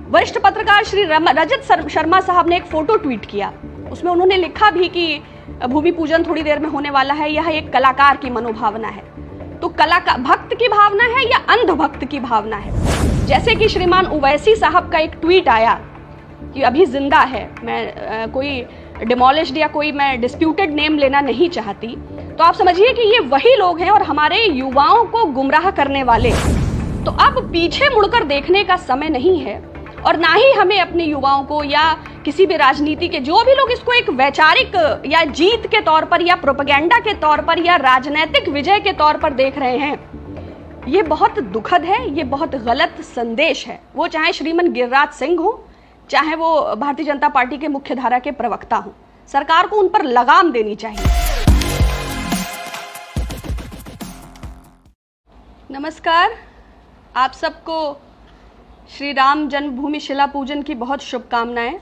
वरिष्ठ पत्रकार श्री रजत शर्मा साहब ने एक फोटो ट्वीट किया। उसमें उन्होंने लिखा भी कि भूमि पूजन थोड़ी देर में होने वाला है, यह एक कलाकार की मनोभावना है। तो कलाकार भक्त की भावना है या अंधभक्त की भावना है? जैसे कि श्रीमान उवैसी साहब का एक ट्वीट आया कि अभी जिंदा है, मैं कोई डिमोलिश्ड या कोई मैं डिस्प्यूटेड नेम लेना नहीं चाहती, तो आप समझिए कि ये वही लोग हैं और हमारे युवाओं को गुमराह करने वाले। तो अब पीछे मुड़कर देखने का समय नहीं है और ना ही हमें अपने युवाओं को या किसी भी राजनीति के जो भी लोग इसको एक वैचारिक या जीत के तौर पर या प्रोपेगेंडा के तौर पर या राजनीतिक विजय के तौर पर देख रहे हैं, ये बहुत दुखद है, ये बहुत गलत संदेश है। वो चाहे श्रीमान गिरिराज सिंह हो, चाहे वो भारतीय जनता पार्टी के मुख्य धारा के प्रवक्ता हो, सरकार को उन पर लगाम देनी चाहिए। नमस्कार, आप सबको श्री राम जन्मभूमि शिला पूजन की बहुत शुभकामनाएं।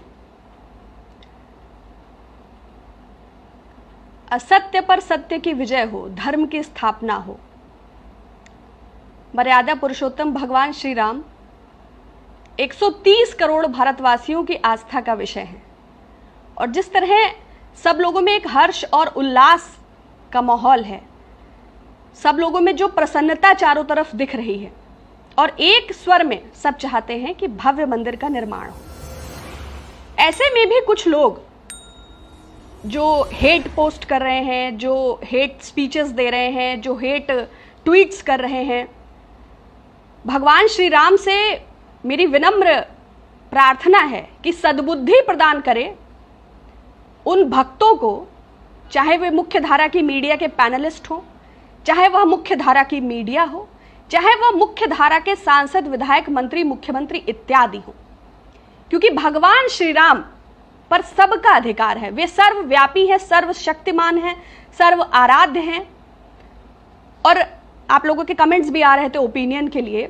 असत्य पर सत्य की विजय हो, धर्म की स्थापना हो। मर्यादा पुरुषोत्तम भगवान श्री राम 130 करोड़ भारतवासियों की आस्था का विषय है और जिस तरह सब लोगों में एक हर्ष और उल्लास का माहौल है, सब लोगों में जो प्रसन्नता चारों तरफ दिख रही है और एक स्वर में सब चाहते हैं कि भव्य मंदिर का निर्माण हो। ऐसे में भी कुछ लोग जो हेट पोस्ट कर रहे हैं, जो हेट स्पीचेस दे रहे हैं, जो हेट ट्वीट्स कर रहे हैं, भगवान श्री राम से मेरी विनम्र प्रार्थना है कि सद्बुद्धि प्रदान करे उन भक्तों को, चाहे वे मुख्य धारा की मीडिया के पैनलिस्ट हो, चाहे वह मुख्य धारा की मीडिया हो, चाहे वह मुख्य धारा के सांसद, विधायक, मंत्री, मुख्यमंत्री इत्यादि हो, क्योंकि भगवान श्री राम पर सबका अधिकार है। वे सर्वव्यापी है, सर्वशक्तिमान है, सर्व आराध्य हैं। और आप लोगों के कमेंट्स भी आ रहे थे ओपिनियन के लिए,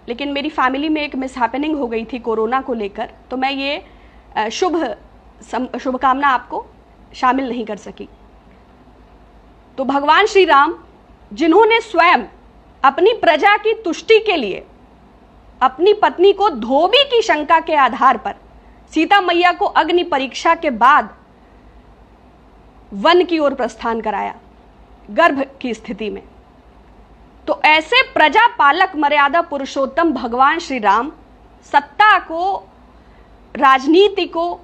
लेकिन मेरी फैमिली में एक मिसहैपनिंग हो गई थी कोरोना को लेकर, तो मैं ये शुभकामना आपको शामिल नहीं कर सकी। तो भगवान श्री राम, जिन्होंने स्वयं अपनी प्रजा की तुष्टि के लिए अपनी पत्नी को धोबी की शंका के आधार पर सीता मैया को अग्नि परीक्षा के बाद वन की ओर प्रस्थान कराया गर्भ की स्थिति में, तो ऐसे प्रजा पालक मर्यादा पुरुषोत्तम भगवान श्री राम सत्ता को, राजनीति को,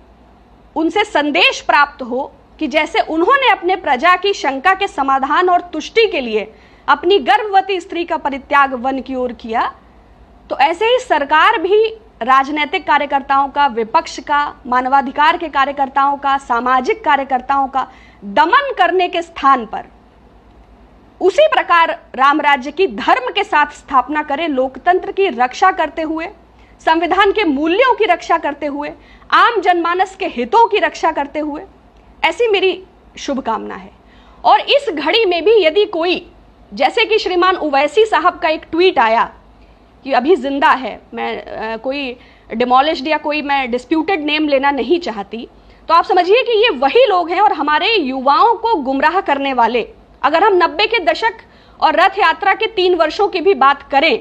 उनसे संदेश प्राप्त हो कि जैसे उन्होंने अपने प्रजा की शंका के समाधान और तुष्टि के लिए अपनी गर्भवती स्त्री का परित्याग वन की ओर किया, तो ऐसे ही सरकार भी राजनीतिक कार्यकर्ताओं का, विपक्ष का, मानवाधिकार के कार्यकर्ताओं का, सामाजिक कार्यकर्ताओं का दमन करने के स्थान पर उसी प्रकार राम राज्य की धर्म के साथ स्थापना करे, लोकतंत्र की रक्षा करते हुए, संविधान के मूल्यों की रक्षा करते हुए, आम जनमानस के हितों की रक्षा करते हुए, ऐसी मेरी शुभकामना है। और इस घड़ी में भी यदि कोई, जैसे कि श्रीमान उवैसी साहब का एक ट्वीट आया कि अभी जिंदा है, मैं कोई डिमोलिश्ड या कोई मैं डिस्प्यूटेड नेम लेना नहीं चाहती, तो आप समझिए कि ये वही लोग हैं और हमारे युवाओं को गुमराह करने वाले। अगर हम 90 के दशक और रथ यात्रा के 3 वर्षों की भी बात करें,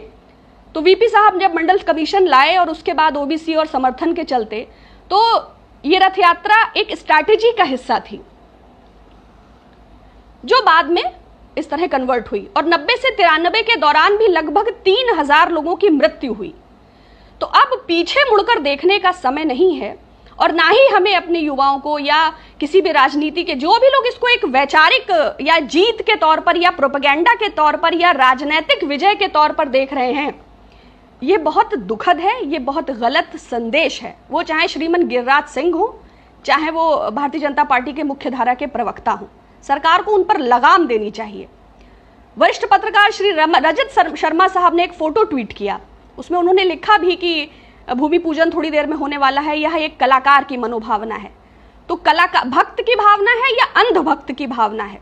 तो वीपी साहब जब मंडल कमीशन लाए और उसके बाद ओबीसी और समर्थन के चलते, तो ये रथ यात्रा एक स्ट्रैटेजी का हिस्सा थी जो बाद में इस तरह कन्वर्ट हुई और 90 से 93 के दौरान भी लगभग 3000 लोगों की मृत्यु हुई। तो अब पीछे मुड़कर देखने का समय नहीं है और ना ही हमें अपने युवाओं को या किसी भी राजनीति के जो भी लोग इसको एक वैचारिक या जीत के तौर पर या प्रोपेगेंडा के तौर पर या राजनीतिक विजय के तौर पर देख रहे हैं, ये बहुत दुखद है, ये बहुत गलत संदेश है। वो चाहे श्रीमान गिरिराज सिंह हो, चाहे वो भारतीय जनता पार्टी के मुख्य धारा के प्रवक्ता हो, सरकार को उन पर लगाम देनी चाहिए। वरिष्ठ पत्रकार श्री रजत शर्मा साहब ने एक फोटो ट्वीट किया। उसमें उन्होंने लिखा भी कि भूमि पूजन थोड़ी देर में होने वाला है, यह एक कलाकार की मनोभावना है। तो कलाकार भक्त की भावना है या अंधभक्त की भावना है?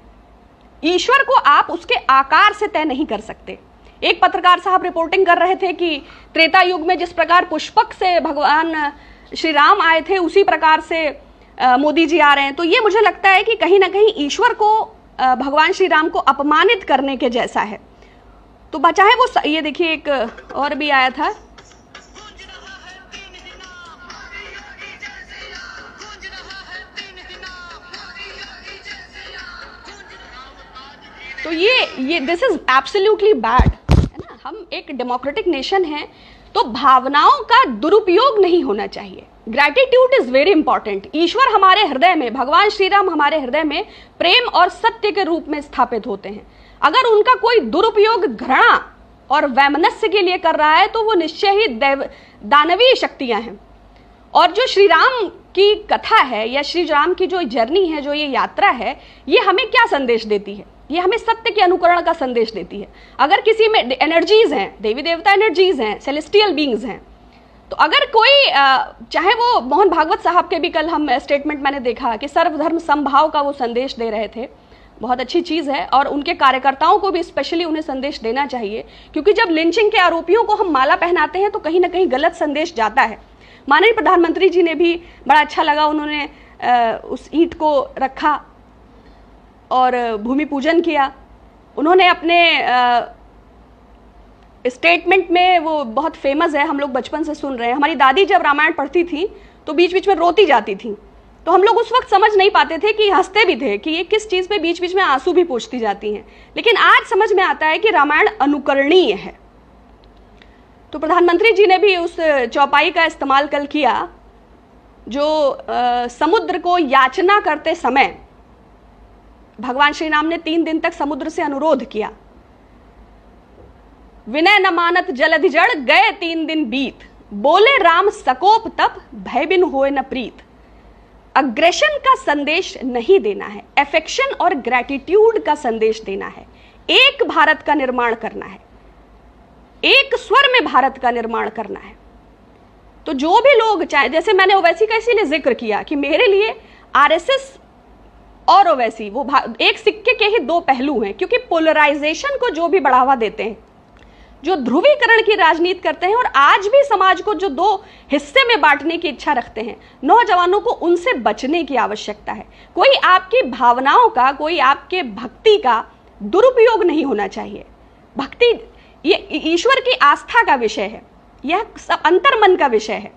ईश्वर को आप उसके आकार से तय नहीं कर सकते। एक पत्रकार साहब रिपोर्टिंग कर रहे थे कि त्रेता युग में जिस प्रकार पुष्पक से भगवान श्री राम आए थे, उसी प्रकार से मोदी जी आ रहे हैं। तो ये मुझे लगता है कि कहीं ना कहीं ईश्वर को, भगवान श्री राम को अपमानित करने के जैसा है। तो चाहे वो, ये देखिए एक और भी आया था, तो ये दिस इज एब्सोल्युटली बैड, है ना। हम एक डेमोक्रेटिक नेशन हैं, तो भावनाओं का दुरुपयोग नहीं होना चाहिए। Gratitude is very important. ईश्वर हमारे हृदय में, भगवान श्री राम हमारे हृदय में प्रेम और सत्य के रूप में स्थापित होते हैं। अगर उनका कोई दुरुपयोग घृणा और वैमनस्य के लिए कर रहा है तो वो निश्चय ही दानवीय शक्तियां हैं। और जो श्री राम की कथा है या श्री राम की जो जर्नी है, जो ये यात्रा है, ये हमें क्या संदेश देती है? ये हमें सत्य के अनुकरण का संदेश देती है। अगर किसी में एनर्जीज हैं, देवी देवता एनर्जीज हैं, सेलेस्टियल बींग्स हैं, तो अगर कोई चाहे वो मोहन भागवत साहब के भी कल हम स्टेटमेंट मैंने देखा कि सर्वधर्म समभाव का वो संदेश दे रहे थे, बहुत अच्छी चीज है। और उनके कार्यकर्ताओं को भी स्पेशली उन्हें संदेश देना चाहिए, क्योंकि जब लिंचिंग के आरोपियों को हम माला पहनाते हैं तो कहीं ना कहीं गलत संदेश जाता है। माननीय प्रधानमंत्री जी ने भी बड़ा अच्छा लगा, उन्होंने उस ईंट को रखा और भूमि पूजन किया। उन्होंने अपने स्टेटमेंट में, वो बहुत फेमस है, हम लोग बचपन से सुन रहे हैं। हमारी दादी जब रामायण पढ़ती थी तो बीच बीच में रोती जाती थी, तो हम लोग उस वक्त समझ नहीं पाते थे कि हंसते भी थे कि ये किस चीज पे बीच बीच में आंसू भी पोंछती जाती हैं। लेकिन आज समझ में आता है कि रामायण अनुकरणीय है। तो प्रधानमंत्री जी ने भी उस चौपाई का इस्तेमाल कल किया, जो समुद्र को याचना करते समय भगवान श्री राम ने 3 दिन तक समुद्र से अनुरोध किया। विनय न मानत जलधि जड़, गए 3 दिन बीत, बोले राम सकोप तप, भय बिन होए न प्रीत। अग्रेशन का संदेश नहीं देना है, एफेक्शन और ग्रैटिट्यूड का संदेश देना है। एक भारत का निर्माण करना है, एक स्वर में भारत का निर्माण करना है। तो जो भी लोग चाहे, जैसे मैंने ओवैसी का इसीलिए जिक्र किया कि मेरे लिए आरएसएस और ओवैसी वो एक सिक्के के ही 2 पहलू हैं, क्योंकि पोलराइजेशन को जो भी बढ़ावा देते हैं, जो ध्रुवीकरण की राजनीति करते हैं और आज भी समाज को जो 2 हिस्से में बांटने की इच्छा रखते हैं, नौजवानों को उनसे बचने की आवश्यकता है। कोई आपकी भावनाओं का, कोई आपके भक्ति का दुरुपयोग नहीं होना चाहिए। भक्ति ये ईश्वर की आस्था का विषय है, यह अंतर्मन का विषय है।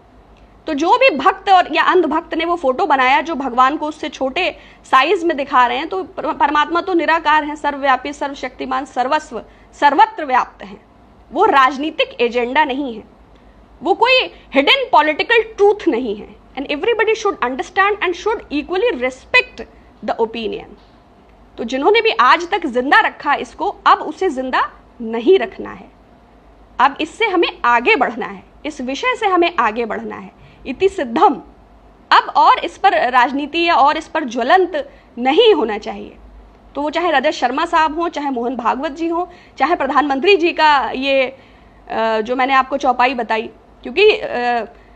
तो जो भी भक्त और या अंधभक्त ने वो फोटो बनाया जो भगवान को उससे छोटे साइज में दिखा रहे हैं, तो परमात्मा तो निराकार है, सर्वव्यापी, सर्वशक्तिमान, सर्वस्व, सर्वत्र व्याप्त है। वो राजनीतिक एजेंडा नहीं है, वो कोई हिडन पॉलिटिकल ट्रूथ नहीं है। And everybody should understand and should equally respect the opinion. तो जिन्होंने भी आज तक जिंदा रखा इसको, अब उसे जिंदा नहीं रखना है। अब इससे हमें आगे बढ़ना है, इस विषय से हमें आगे बढ़ना है। इति सिद्धम। अब और इस पर राजनीति या और इस पर ज्वलंत नहीं होना चाहिए। तो वो चाहे रजत शर्मा साहब हों, चाहे मोहन भागवत जी हों, चाहे प्रधानमंत्री जी का ये जो मैंने आपको चौपाई बताई, क्योंकि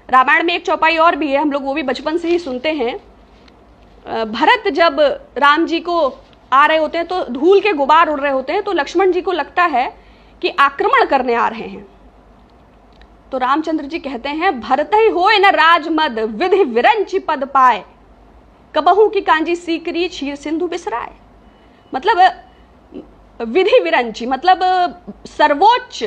रामायण में एक चौपाई और भी है, हम लोग वो भी बचपन से ही सुनते हैं। भरत जब राम जी को आ रहे होते हैं तो धूल के गुबार उड़ रहे होते हैं, तो लक्ष्मण जी को लगता है कि आक्रमण करने आ रहे हैं। तो रामचंद्र जी कहते हैं, भरत ही होए न राजमद, विधि विरंच पद पाए, कबहू की कांजी सीकरी, क्षीर सिंधु बिसराए। मतलब विधि विरंची मतलब सर्वोच्च,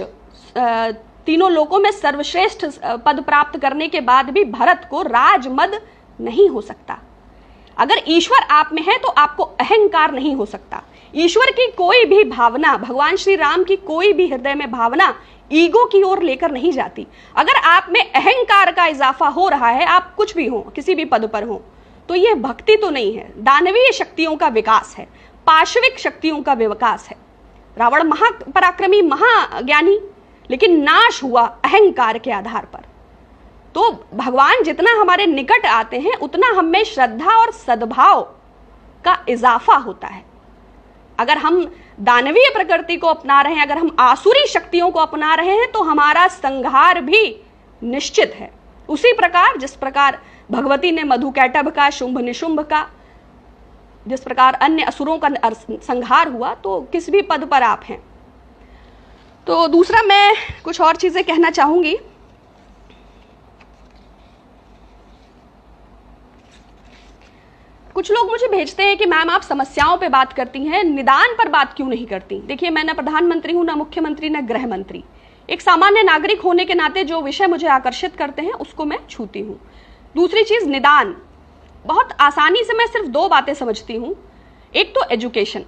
तीनों लोकों में सर्वश्रेष्ठ पद प्राप्त करने के बाद भी भरत को राजमद नहीं हो सकता। अगर ईश्वर आप में है तो आपको अहंकार नहीं हो सकता। ईश्वर की कोई भी भावना, भगवान श्री राम की कोई भी हृदय में भावना ईगो की ओर लेकर नहीं जाती। अगर आप में अहंकार का इजाफा हो रहा है, आप कुछ भी हो, किसी भी पद पर हो, तो यह भक्ति तो नहीं है, दानवीय शक्तियों का विकास है, पाशविक शक्तियों का विकास है। रावण महापराक्रमी, महाज्ञानी, लेकिन नाश हुआ अहंकार के आधार पर। तो भगवान जितना हमारे निकट आते हैं उतना हमें श्रद्धा और सद्भाव का इजाफा होता है। अगर हम दानवीय प्रकृति को अपना रहे हैं, अगर हम आसुरी शक्तियों को अपना रहे हैं, तो हमारा संहार भी निश्चित है। उसी प्रकार जिस प्रकार भगवती ने मधुकैटभ का, शुंभ निशुंभ का, जिस प्रकार अन्य असुरों का संहार हुआ, तो किस भी पद पर आप हैं। तो दूसरा मैं कुछ और चीजें कहना चाहूंगी। कुछ लोग मुझे भेजते हैं कि मैम आप समस्याओं पे बात करती हैं, निदान पर बात क्यों नहीं करती। देखिए, मैं ना प्रधानमंत्री हूं, ना मुख्यमंत्री, ना गृह मंत्री। एक सामान्य नागरिक होने के नाते जो विषय मुझे आकर्षित करते हैं उसको मैं छूती हूं। दूसरी चीज, निदान। बहुत आसानी से मैं सिर्फ 2 बातें समझती हूं। एक तो एजुकेशन,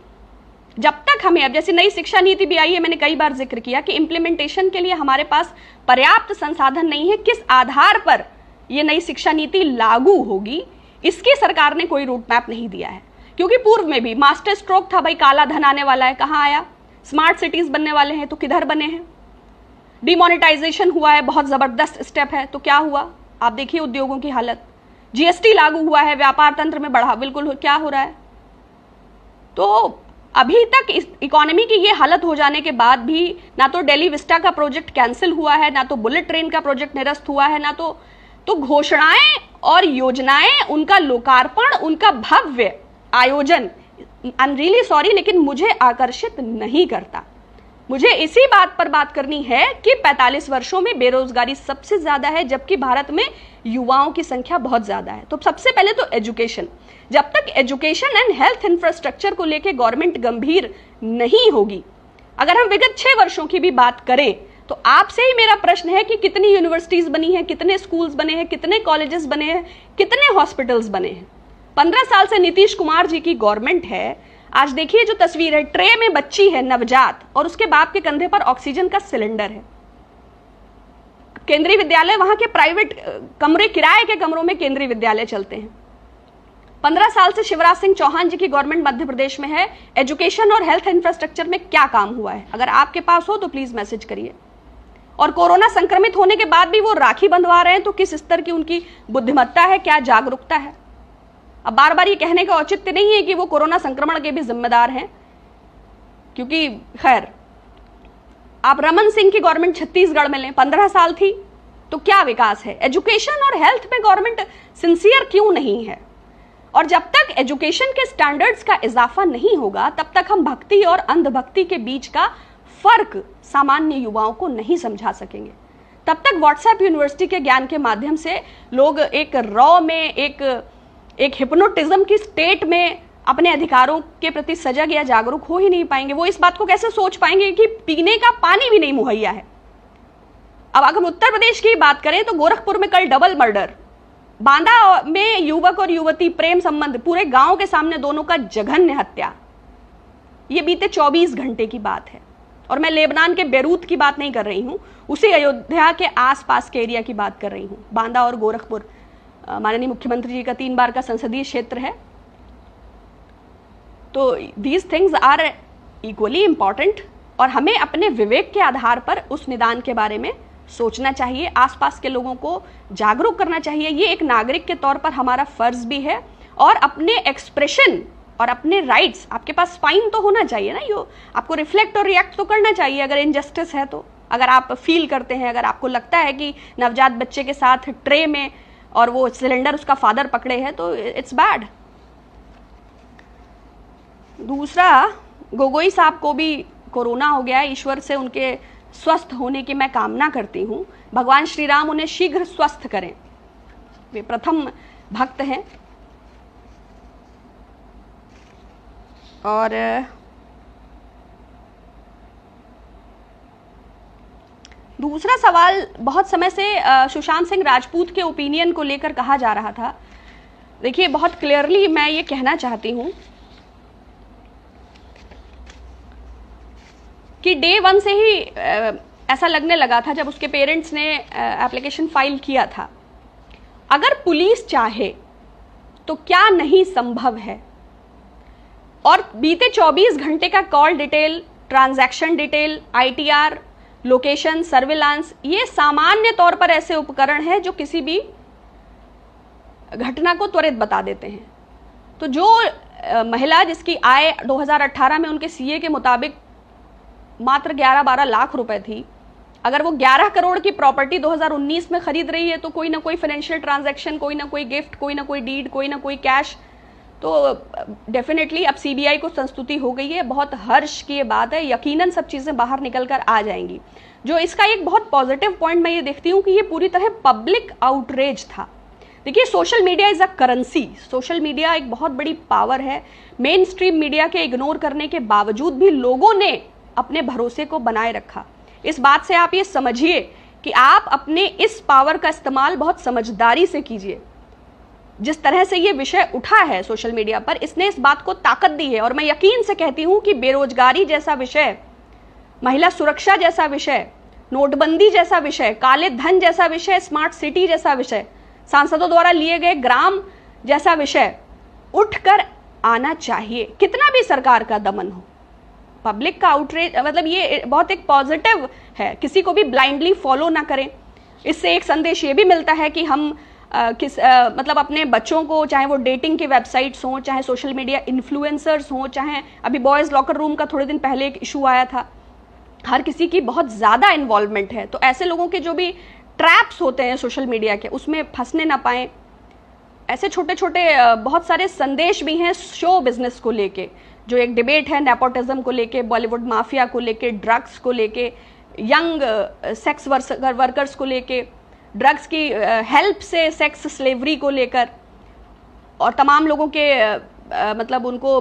जब तक हमें, अब जैसे नई शिक्षा नीति भी आई है, मैंने कई बार जिक्र किया कि इंप्लीमेंटेशन के लिए हमारे पास पर्याप्त संसाधन नहीं है। किस आधार पर यह नई शिक्षा नीति लागू होगी, इसकी सरकार ने कोई रूट मैप नहीं दिया है। क्योंकि पूर्व में भी मास्टर स्ट्रोक था, भाई काला धन आने वाला है, कहां आया? स्मार्ट सिटीज बनने वाले हैं तो किधर बने हैं? डिमोनेटाइजेशन हुआ है, बहुत जबरदस्त स्टेप है, तो क्या हुआ? आप देखिए उद्योगों की हालत। जीएसटी लागू हुआ है, व्यापार तंत्र में बढ़ा, बिल्कुल क्या हो रहा है? तो अभी तक इस इकोनॉमी की ये हालत हो जाने के बाद भी ना तो दिल्ली विस्टा का प्रोजेक्ट कैंसिल हुआ है, ना तो बुलेट ट्रेन का प्रोजेक्ट निरस्त हुआ है, ना तो घोषणाएं और योजनाएं, उनका लोकार्पण, उनका भव्य आयोजन, आई एम रियली सॉरी, लेकिन मुझे आकर्षित नहीं करता। मुझे इसी बात पर बात करनी है कि 45 वर्षों में बेरोजगारी सबसे ज्यादा है, जबकि भारत में युवाओं की संख्या बहुत ज्यादा है। तो सबसे पहले तो एजुकेशन, जब तक एजुकेशन एंड हेल्थ इंफ्रास्ट्रक्चर को लेकर गवर्नमेंट गंभीर नहीं होगी, अगर हम विगत 6 वर्षों की भी बात करें, तो आपसे ही मेरा प्रश्न है कि कितनी यूनिवर्सिटीज बनी है, कितने स्कूल्स बने हैं, कितने कॉलेजेस बने हैं, कितने हॉस्पिटल्स बने हैं? 15 साल से नीतीश कुमार जी की गवर्नमेंट है। आज देखिए जो तस्वीर है, ट्रे में बच्ची है नवजात और उसके बाप के कंधे पर ऑक्सीजन का सिलेंडर है। केंद्रीय विद्यालय, वहां के प्राइवेट कमरे, किराए के कमरों में केंद्रीय विद्यालय चलते हैं। 15 साल से शिवराज सिंह चौहान जी की गवर्नमेंट मध्य प्रदेश में है। एजुकेशन और हेल्थ इंफ्रास्ट्रक्चर में क्या काम हुआ है? अगर आपके पास हो तो प्लीज मैसेज करिए। और कोरोना संक्रमित होने के बाद भी वो राखी बंधवा रहे हैं, तो किस स्तर की उनकी बुद्धिमत्ता है, क्या जागरूकता है? अब बार बार ये कहने का औचित्य नहीं है कि वो कोरोना संक्रमण के भी जिम्मेदार हैं, क्योंकि खैर आप रमन सिंह की गवर्नमेंट छत्तीसगढ़ में लें, 15 साल थी, तो क्या विकास है? एजुकेशन और हेल्थ में गवर्नमेंट सिंसियर क्यों नहीं है? और जब तक एजुकेशन के स्टैंडर्ड्स का इजाफा नहीं होगा, तब तक हम भक्ति और अंधभक्ति के बीच का फर्क सामान्य युवाओं को नहीं समझा सकेंगे। तब तक व्हाट्सएप यूनिवर्सिटी के ज्ञान के माध्यम से लोग एक रॉ में, एक हिप्नोटिज्म की स्टेट में अपने अधिकारों के प्रति सजग या जागरूक हो ही नहीं पाएंगे। वो इस बात को कैसे सोच पाएंगे कि पीने का पानी भी नहीं मुहैया है? अब अगर उत्तर प्रदेश की बात करें तो गोरखपुर में कल डबल मर्डर, बांदा में युवक और युवती प्रेम संबंध, पूरे गांव के सामने दोनों का जघन्य हत्या, ये बीते 24 घंटे की बात है। और मैं लेबनान के बेरूत की बात नहीं कर रही हूं, उसी अयोध्या के आसपास के एरिया की बात कर रही हूं। बांदा और गोरखपुर माननीय मुख्यमंत्री जी का 3 बार का संसदीय क्षेत्र है। तो these things are equally important और हमें अपने विवेक के आधार पर उस निदान के बारे में सोचना चाहिए, आसपास के लोगों को जागरूक करना चाहिए। ये एक नागरिक के तौर पर हमारा फर्ज भी है। और अपने एक्सप्रेशन और अपने राइट्स, आपके पास स्पाइन तो होना चाहिए ना, यो आपको रिफ्लेक्ट और रिएक्ट तो करना चाहिए अगर इनजस्टिस है तो। अगर आप फील करते हैं, अगर आपको लगता है कि नवजात बच्चे के साथ ट्रे में और वो सिलेंडर उसका फादर पकड़े हैं, तो इट्स बैड। दूसरा, गोगोई साहब को भी कोरोना हो गया, ईश्वर से उनके स्वस्थ होने की मैं कामना करती हूँ। भगवान श्री राम उन्हें शीघ्र स्वस्थ करें, वे प्रथम भक्त हैं। और दूसरा सवाल, बहुत समय से सुशांत सिंह राजपूत के ओपिनियन को लेकर कहा जा रहा था। देखिए, बहुत क्लियरली मैं ये कहना चाहती हूं कि डे 1 से ही ऐसा लगने लगा था जब उसके पेरेंट्स ने एप्लीकेशन फाइल किया था, अगर पुलिस चाहे तो क्या नहीं संभव है। और बीते 24 घंटे का call detail, transaction detail, ITR, location, surveillance, ये सामान्य तौर पर ऐसे उपकरण हैं जो किसी भी घटना को त्वरित बता देते हैं। तो जो महिला जिसकी आय 2018 में उनके सीए के मुताबिक मात्र 11-12 लाख रुपए थी, अगर वो 11 करोड़ की प्रॉपर्टी 2019 में खरीद रही है, तो कोई ना कोई फाइनेंशियल ट्रांजैक्शन, कोई ना कोई गिफ्ट, कोई ना कोई डीड, कोई ना कोई कैश, तो डेफिनेटली अब सीबीआई को संस्तुति हो गई है। बहुत हर्ष की ये बात है, यकीनन सब चीजें बाहर निकल कर आ जाएंगी। जो इसका एक बहुत पॉजिटिव पॉइंट मैं ये देखती हूँ कि ये पूरी तरह पब्लिक आउटरेज था। देखिए, social media is a currency, social media एक बहुत बड़ी पावर है। मेन स्ट्रीम मीडिया के इग्नोर करने के बावजूद भी लोगों ने अपने भरोसे को बनाए रखा। इस बात से आप ये समझिए कि आप अपने इस पावर का इस्तेमाल बहुत समझदारी से कीजिए। जिस तरह से ये विषय उठा है सोशल मीडिया पर, इसने इस बात को ताकत दी है। और मैं यकीन से कहती हूं कि बेरोजगारी जैसा विषय, महिला सुरक्षा जैसा विषय, नोटबंदी जैसा विषय, काले धन जैसा विषय, स्मार्ट सिटी जैसा विषय, सांसदों द्वारा लिए गए ग्राम जैसा विषय उठकर आना चाहिए, कितना भी सरकार का दमन हो। पब्लिक का आउटरीच, मतलब ये बहुत एक पॉजिटिव है, किसी को भी ब्लाइंडली फॉलो ना करें। इससे एक संदेश ये भी मिलता है कि हम मतलब अपने बच्चों को, चाहे वो डेटिंग के वेबसाइट्स हों, चाहे सोशल मीडिया इन्फ्लुएंसर्स हों, चाहे अभी बॉयज़ लॉकर रूम का थोड़े दिन पहले एक इशू आया था, हर किसी की बहुत ज़्यादा इन्वॉल्वमेंट है। तो ऐसे लोगों के जो भी ट्रैप्स होते हैं सोशल मीडिया के, उसमें फंसने ना पाएँ। ऐसे छोटे छोटे बहुत सारे संदेश भी हैं शो बिजनेस को लेके, जो एक डिबेट है नेपोटिज्म को लेके, बॉलीवुड माफिया को लेके, ड्रग्स को लेके, यंग सेक्स वर्कर्स को लेके, ड्रग्स की हेल्प से सेक्स स्लेवरी को लेकर, और तमाम लोगों के मतलब उनको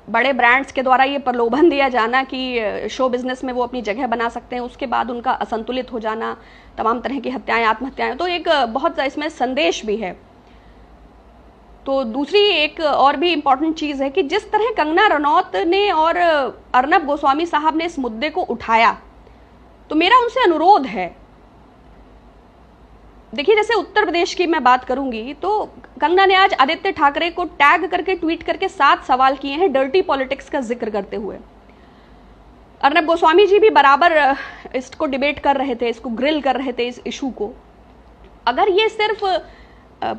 बड़े ब्रांड्स के द्वारा ये प्रलोभन दिया जाना कि शो बिजनेस में वो अपनी जगह बना सकते हैं, उसके बाद उनका असंतुलित हो जाना, तमाम तरह की हत्याएं, आत्महत्याएं। तो एक बहुत इसमें संदेश भी है। तो दूसरी एक और भी इम्पॉर्टेंट चीज़ है कि जिस तरह कंगना रनौत ने और अर्नब गोस्वामी साहब ने इस मुद्दे को उठाया, तो मेरा उनसे अनुरोध है, देखिए जैसे उत्तर प्रदेश की मैं बात करूंगी तो कंगना ने आज आदित्य ठाकरे को टैग करके ट्वीट करके 7 सवाल किए हैं डर्टी पॉलिटिक्स का जिक्र करते हुए। अर्नब गोस्वामी जी भी बराबर इसको डिबेट कर रहे थे, इसको ग्रिल कर रहे थे, इस इशू को। अगर ये सिर्फ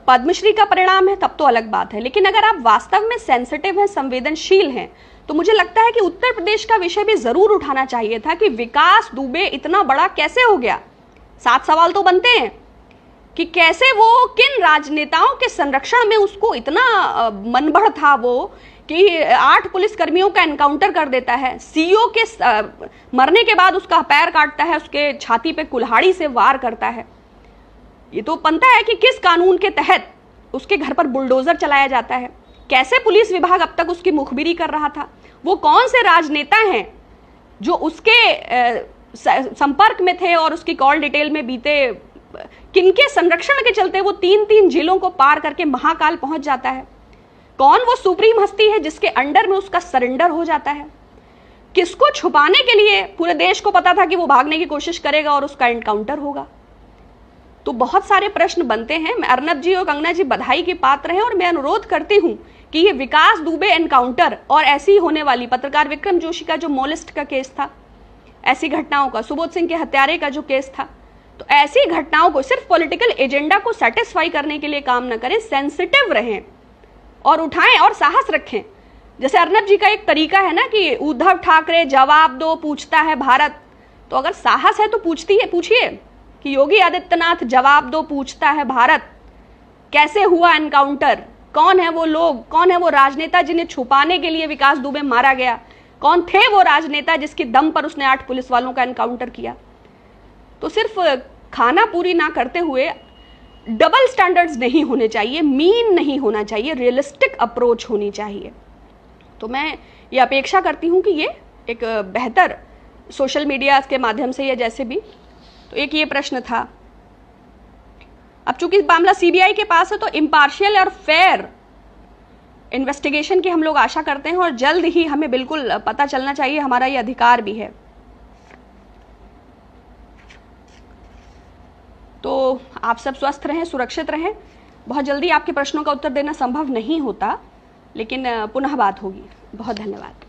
पद्मश्री का परिणाम है तब तो अलग बात है, लेकिन अगर आप वास्तव में सेंसिटिव हैं, संवेदनशील हैं, तो मुझे लगता है कि उत्तर प्रदेश का विषय भी जरूर उठाना चाहिए था कि विकास दुबे इतना बड़ा कैसे हो गया। 7 सवाल तो बनते हैं कि कैसे वो, किन राजनेताओं के संरक्षण में उसको इतना मनबढ़ था वो कि 8 पुलिसकर्मियों का एनकाउंटर कर देता है, सीईओ के मरने के बाद उसका पैर काटता है, उसके छाती पे कुल्हाड़ी से वार करता है। ये तो बनता है कि किस कानून के तहत उसके घर पर बुलडोजर चलाया जाता है, कैसे पुलिस विभाग अब तक उसकी मुखबिरी कर रहा था, वो कौन से राजनेता हैं जो उसके संपर्क में थे और उसकी कॉल डिटेल में बीते, किनके संरक्षण के चलते वो 3-3 जिलों को पार करके महाकाल पहुंच जाता है, कौन वो सुप्रीम हस्ती है जिसके अंडर में उसका सरेंडर हो जाता है, किसको छुपाने के लिए पूरे देश को पता था कि वो भागने की कोशिश करेगा और उसका एनकाउंटर होगा। तो बहुत सारे प्रश्न बनते हैं। मैं अर्नब जी और कंगना जी बधाई के पात्र हैं और मैं अनुरोध करती हूं कि ये विकास दुबे एनकाउंटर और ऐसी होने वाली पत्रकार विक्रम जोशी का जो मोलिस्ट का केस था, ऐसी घटनाओं का, सुबोध सिंह के हत्यारे का जो केस था, तो ऐसी घटनाओं को सिर्फ पॉलिटिकल एजेंडा को सेटिस्फाई करने के लिए काम न करें, सेंसिटिव रहें और उठाएं और साहस रखें। जैसे अर्नब जी का एक तरीका है ना कि उद्धव ठाकरे जवाब दो, पूछता है भारत, तो अगर साहस है तो पूछिए कि योगी आदित्यनाथ जवाब दो, पूछता है भारत, कैसे हुआ एनकाउंटर, कौन है वो लोग, कौन है वो राजनेता जिन्हें छुपाने के लिए विकास दुबे मारा गया, कौन थे वो राजनेता जिसकी दम पर उसने 8 पुलिस वालों का एनकाउंटर किया। तो सिर्फ खाना पूरी ना करते हुए डबल स्टैंडर्ड्स नहीं होने चाहिए, मीन नहीं होना चाहिए, रियलिस्टिक अप्रोच होनी चाहिए। तो मैं ये अपेक्षा करती हूँ कि ये एक बेहतर सोशल मीडिया के माध्यम से या जैसे भी, तो एक ये प्रश्न था। अब चूंकि मामला सीबीआई के पास है तो इम्पार्शियल और फेयर इन्वेस्टिगेशन की हम लोग आशा करते हैं और जल्द ही हमें बिल्कुल पता चलना चाहिए, हमारा ये अधिकार भी है। तो आप सब स्वस्थ रहें, सुरक्षित रहें। बहुत जल्दी आपके प्रश्नों का उत्तर देना संभव नहीं होता, लेकिन पुनः बात होगी। बहुत धन्यवाद।